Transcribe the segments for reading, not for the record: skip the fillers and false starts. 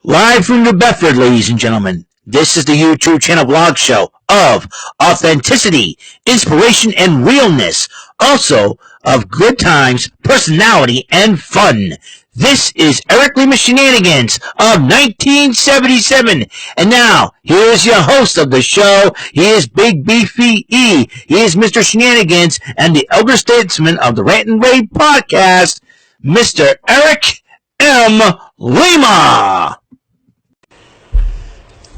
Live from New Bedford, ladies and gentlemen, this is the YouTube channel blog show of authenticity, inspiration, and realness, also of good times, personality, and fun. This is Lima Shenanigans of 1977, and now, here's your host of the show. He is Big Beefy E. He is Mr. Shenanigans and the elder statesman of the Rant-N-Rave podcast, Mr. Eric M. Lima.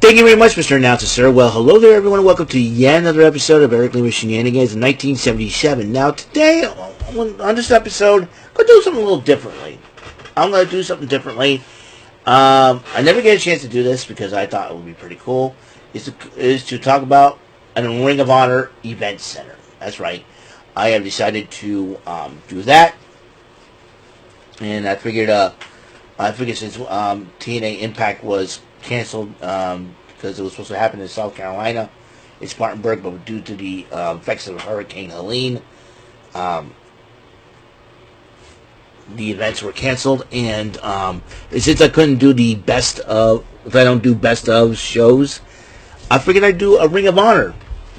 Thank you very much, Mr. Announcer, sir. Well, hello there, everyone. Welcome to yet another episode of Eric Lima Shenanigans in 1977. Now, today, on this episode, I'm going to do something a little differently. I never get a chance to do this because I thought it would be pretty cool, is to talk about a Ring of Honor event center. That's right. I have decided to do that. And I figured since TNA Impact was canceled because it was supposed to happen in South Carolina, in Spartanburg, but due to the effects of Hurricane Helene, the events were canceled. And since I couldn't do the best of, if I don't do best of shows, I figured I'd do a Ring of Honor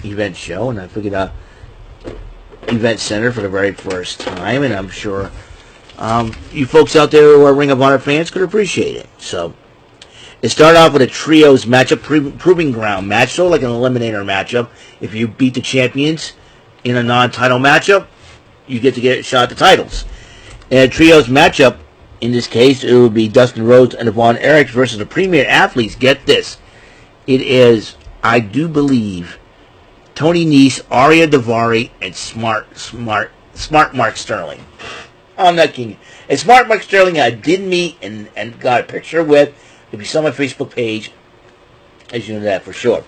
event show, and I figured event center for the very first time, and I'm sure you folks out there who are Ring of Honor fans could appreciate it. So it started off with a trios matchup, proving ground match, so like an eliminator matchup. If you beat the champions in a non-title matchup, you get to get a shot at the titles. And a trios matchup, in this case, it would be Dustin Rhodes and Von Erich versus the Premier Athletes. Get this. It is, I do believe, Tony Nese, Arya Daivari, and Smart Mark Sterling. I'm not kidding. And Smart Mark Sterling I did meet and got a picture with. If you saw my Facebook page, as you know that for sure.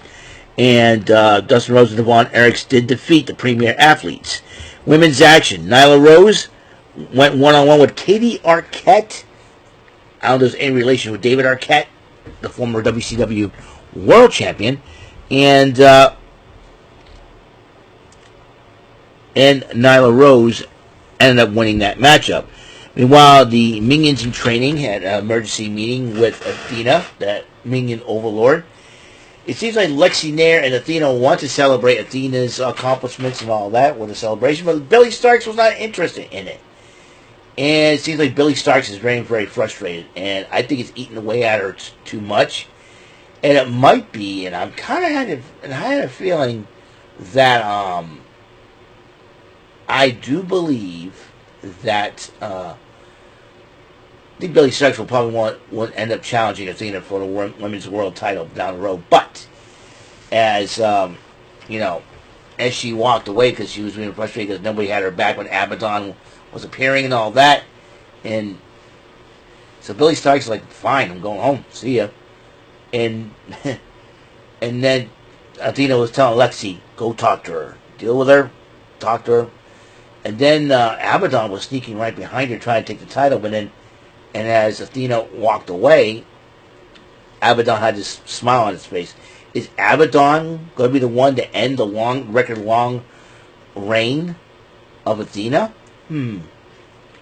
And Dustin Rhodes and Von Erich did defeat the Premier Athletes. Women's action. Nyla Rose went one-on-one with Katie Arquette. I don't know if there's any relation with David Arquette, the former WCW World Champion. And Nyla Rose ended up winning that matchup. Meanwhile, the Minions in training had an emergency meeting with Athena, that Minion overlord. It seems like Lexi Nair and Athena want to celebrate Athena's accomplishments and all that with a celebration, but Billy Starks was not interested in it. And it seems like Billy Starks is very, very frustrated, and I think it's eating away at her too much. And it might be, and I had a feeling that I do believe that I think Billy Starks will probably end up challenging Athena for the women's world title down the road. But as as she walked away because she was really frustrated because nobody had her back when Abaddon was appearing and all that, and so Billy Starks is like, "Fine, I'm going home. See ya." And and then Athena was telling Lexi, "Go talk to her. Deal with her. Talk to her." And then Abaddon was sneaking right behind her, trying to take the title. But then, and as Athena walked away, Abaddon had this smile on his face. Is Abaddon going to be the one to end the long reign of Athena? Who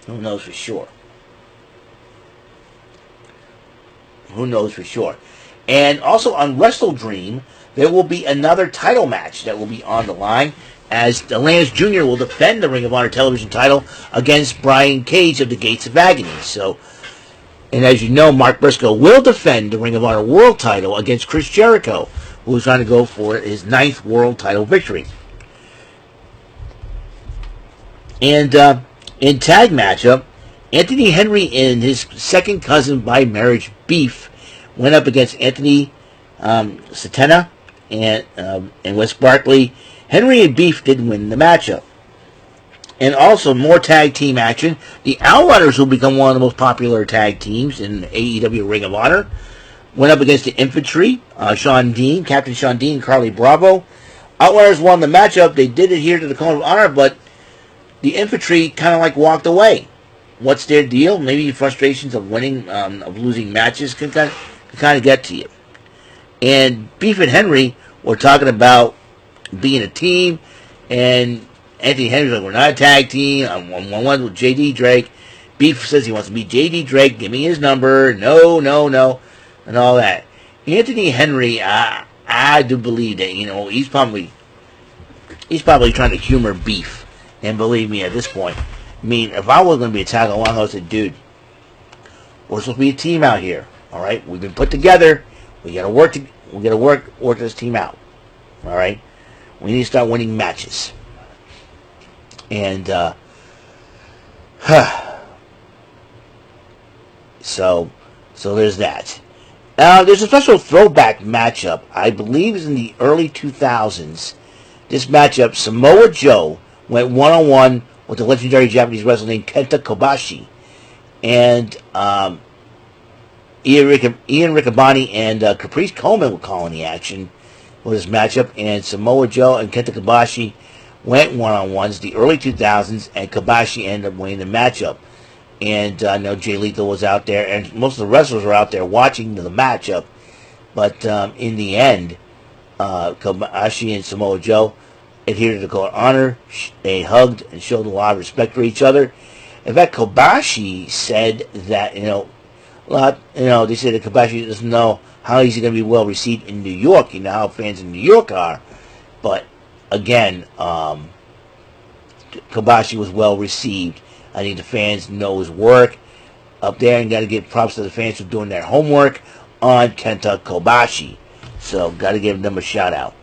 knows for sure? Who knows for sure? And also on Wrestle Dream, there will be another title match that will be on the line, as Lance Jr. will defend the Ring of Honor television title against Brian Cage of the Gates of Agony. So, and as you know, Mark Briscoe will defend the Ring of Honor world title against Chris Jericho, who is trying to go for his 9th world title victory. And in tag matchup, Anthony Henry and his second cousin by marriage, Beef, went up against Anthony Satana and Wes Barkley. Henry and Beef did win the matchup. And also, more tag team action. The Outriders will become one of the most popular tag teams in AEW Ring of Honor. Went up against the Infantry, Captain Sean Dean, and Carly Bravo. Outriders won the matchup. They did adhere to the Code of Honor, but the Infantry kind of like walked away. What's their deal? Maybe frustrations of winning, of losing matches can kind of get to you. And Beef and Henry were talking about being a team, and Anthony Henry's like, we're not a tag team. I'm one with J.D. Drake. Beef says he wants to meet J.D. Drake. Give me his number. No. and all that. Anthony Henry, I do believe that he's probably trying to humor beef. And believe me, at this point, I mean, if I was going to be attacked, I would say, dude, we're supposed to be a team out here. All right, we've been put together. We got to work. We got to work this team out. All right, we need to start winning matches. And so there's that. There's a special throwback matchup. I believe is in the early 2000s. This matchup, Samoa Joe went one-on-one with the legendary Japanese wrestler named Kenta Kobashi. And Ian Riccaboni and Caprice Coleman were calling the action for this matchup. And Samoa Joe and Kenta Kobashi went one-on-ones the early 2000s, and Kobashi ended up winning the matchup. And I know Jay Lethal was out there, and most of the wrestlers were out there watching the matchup. But in the end, Kobashi and Samoa Joe adhered to the code of honor. They hugged and showed a lot of respect for each other. In fact, Kobashi said that they said that Kobashi doesn't know how he's going to be well received in New York. How fans in New York are. But again, Kobashi was well received. I think the fans know his work up there, and got to give props to the fans for doing their homework on Kenta Kobashi. So, got to give them a shout out.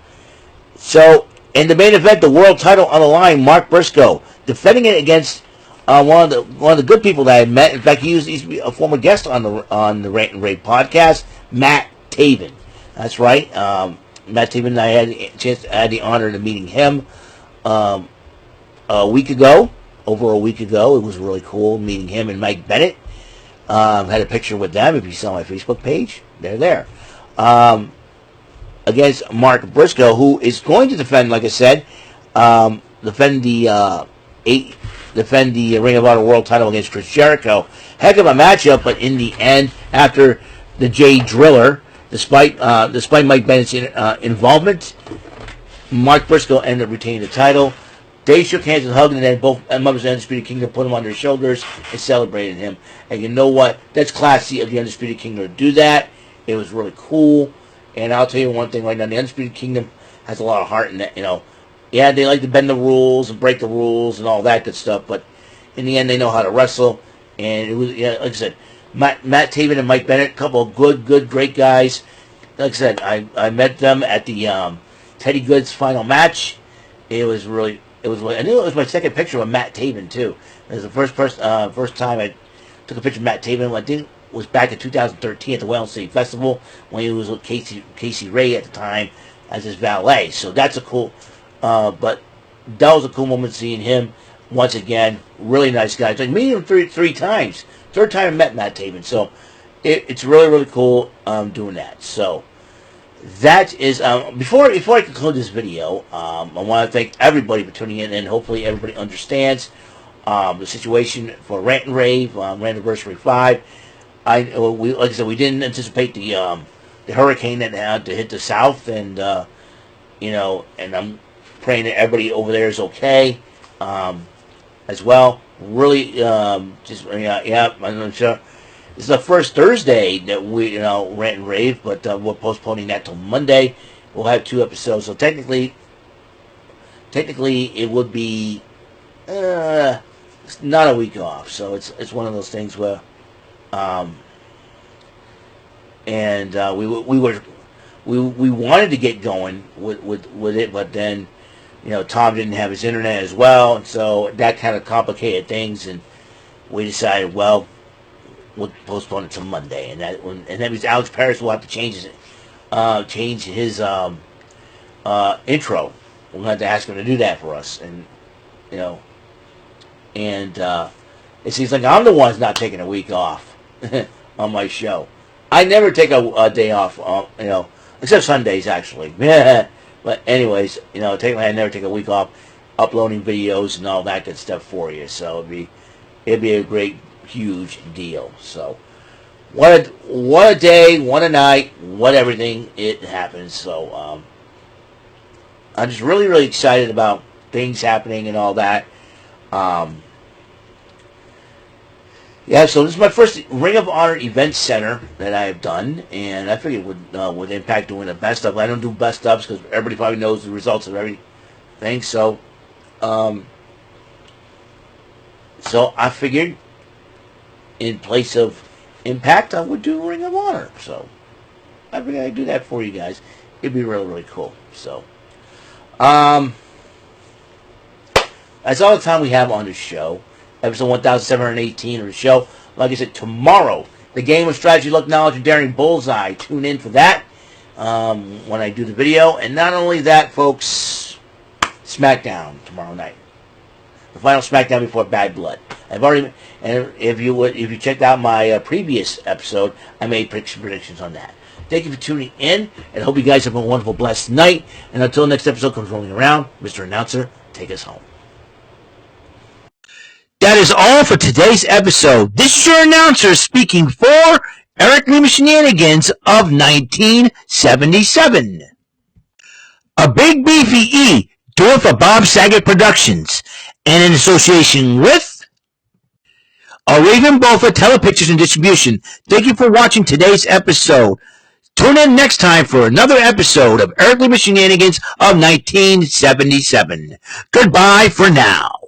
So, in the main event, the world title on the line, Mark Briscoe defending it against one of the good people that I met. In fact, he used to be a former guest on the Rant-N-Rave podcast, Matt Taven. That's right. Matt Taven and I had the honor of meeting him over a week ago. It was really cool meeting him and Mike Bennett. Had a picture with them. If you saw my Facebook page, they're there. Against Mark Briscoe, who is going to defend, like I said, defend the Ring of Honor World title against Chris Jericho. Heck of a matchup, but in the end, after the Jay Driller, despite Mike Bennett's involvement, Mark Briscoe ended up retaining the title. They shook hands and hugged, and then both members of the Undisputed Kingdom put him on their shoulders and celebrated him. And you know what? That's classy of the Undisputed Kingdom to do that. It was really cool. And I'll tell you one thing right now, the Undisputed Kingdom has a lot of heart in that, Yeah, they like to bend the rules and break the rules and all that good stuff, but in the end, they know how to wrestle. And it was, like I said, Matt Taven and Mike Bennett, a couple of great guys. Like I said, I met them at the Teddy Good's final match. I knew it was my second picture with Matt Taven too. It was the first time I took a picture of Matt Taven. I think it was back in 2013 at the Whalen City Festival when he was with Casey Ray at the time as his valet. So that's a cool. But that was a cool moment seeing him once again. Really nice guy. Like meeting him three times. Third time I met Matt Taven. So it's really cool doing that. So that is before I conclude this video, I want to thank everybody for tuning in, and hopefully everybody understands the situation for Rant-N-Rave, Rant-Anniversary 5. Like I said, we didn't anticipate the hurricane that had to hit the south, and and I'm praying that everybody over there is okay as well. Really, I'm sure. This is the first Thursday that we, Rant-N-Rave, but we're postponing that till Monday. We'll have 2 episodes, so technically, it would be it's not a week off. So it's one of those things where, we wanted to get going with it, but then, Tom didn't have his internet as well, and so that kind of complicated things, and we decided, well, we'll postpone it to Monday, and that means Alex Paris will have to change his intro. We're going to have to ask him to do that for us, and it seems like I'm the one who's not taking a week off on my show. I never take a day off, except Sundays actually. But anyways, technically I never take a week off uploading videos and all that good stuff for you. So it'd be a great, huge deal. So what a day, what a night, what everything, it happens. So I'm just really excited about things happening and all that. Yeah, so this is my first Ring of Honor event center that I have done, and I figured with Impact doing the best of. I don't do best ofs because everybody probably knows the results of everything. So I figured in place of Impact, I would do Ring of Honor. So I figured I'd do that for you guys. It'd be really, really cool. So that's all the time we have on the show. Episode 1718 of the show. Like I said, tomorrow, the game of strategy, luck, knowledge, and daring bullseye. Tune in for that when I do the video. And not only that, folks, SmackDown tomorrow night. The final SmackDown before Bad Blood. I've already, and if you checked out my previous episode, I made predictions on that. Thank you for tuning in, and I hope you guys have a wonderful, blessed night. And until next episode comes rolling around, Mr. Announcer, take us home. That is all for today's episode. This is your announcer speaking for Eric Lima Shenanigans of 1977. A Big Beefy E, doing for Bob Saget Productions, and in association with a Raven Bofa Telepictures and Distribution. Thank you for watching today's episode. Tune in next time for another episode of Eric Lima Shenanigans of 1977. Goodbye for now.